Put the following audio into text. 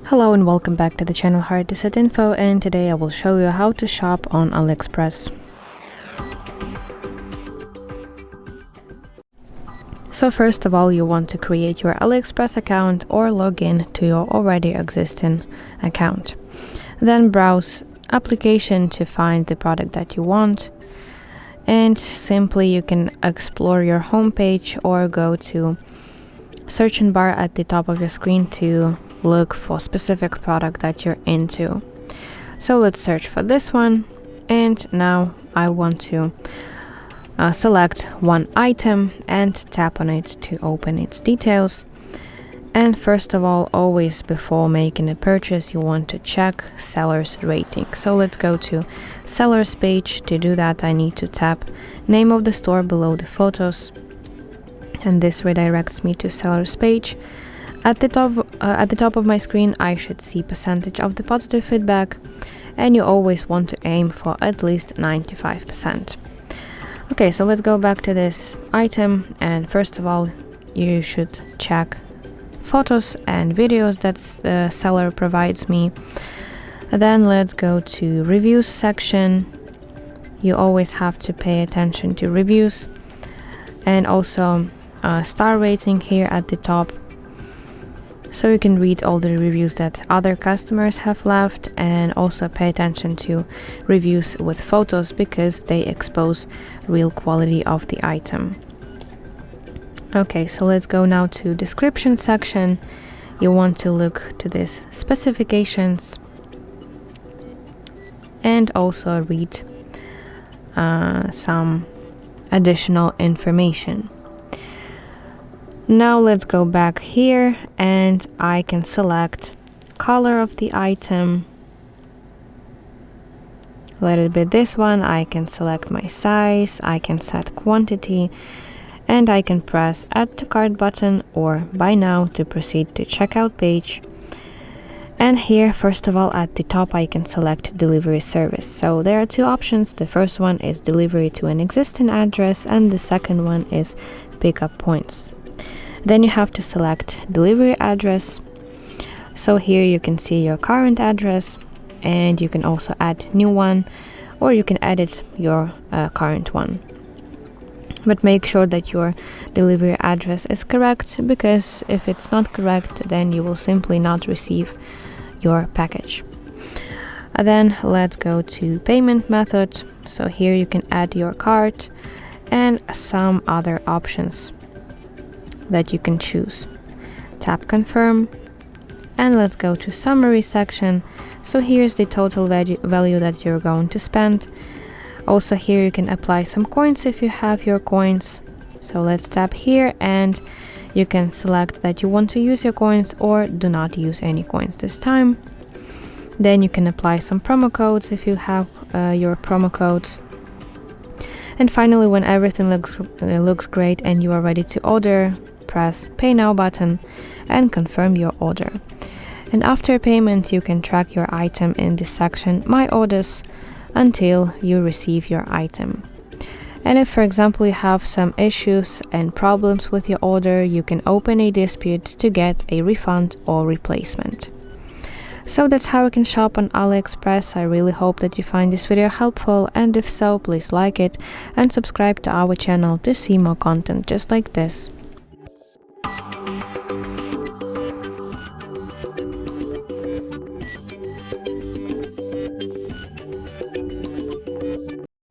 Hello and welcome back to the channel HardReset.Info, and today I will show you how to shop on AliExpress. So first of all, you want to create your AliExpress account or log in to your already existing account. Then browse application to find the product that you want, and simply you can explore your homepage or go to search bar at the top of your screen to look for specific product that you're into. So let's search for this one, and now I want to select one item and tap on it to open its details. And first of all, always before making a purchase, you want to check seller's rating. So let's go to seller's page. To do that, I need to tap name of the store below the photos, and this redirects me to seller's page. At the top of my screen, I should see percentage of the positive feedback, and you always want to aim for at least 95%. Okay, so let's go back to this item, and first of all, you should check photos and videos that the seller provides me. Then let's go to reviews section. You always have to pay attention to reviews, and also star rating here at the top, so you can read all the reviews that other customers have left, and also pay attention to reviews with photos because they expose real quality of the item. Okay, so let's go now to description section. You want to look to this specifications and also read some additional information. Now let's go back here, and I can select color of the item. Let it be this one. I can select my size, I can set quantity, and I can press add to cart button or buy now to proceed to checkout page. And here, first of all, at the top, I can select delivery service. So there are two options. The first one is delivery to an existing address, and the second one is pickup points. Then you have to select delivery address. So here you can see your current address, and you can also add new one, or you can edit your current one. But make sure that your delivery address is correct, because if it's not correct, then you will simply not receive your package. And then let's go to payment method. So here you can add your card and some other options that you can choose. Tap confirm, and let's go to summary section. So here's the total value that you're going to spend. Also here you can apply some coins if you have your coins. So let's tap here, and you can select that you want to use your coins or do not use any coins this time. Then you can apply some promo codes if you have your promo codes. And finally, when everything looks great and you are ready to order, press pay now button and confirm your order. And after payment, you can track your item in this section my orders until you receive your item. And if, for example, you have some issues and problems with your order, you can open a dispute to get a refund or replacement. So that's how you can shop on AliExpress. I really hope that you find this video helpful, and if so, please like it and subscribe to our channel to see more content just like this.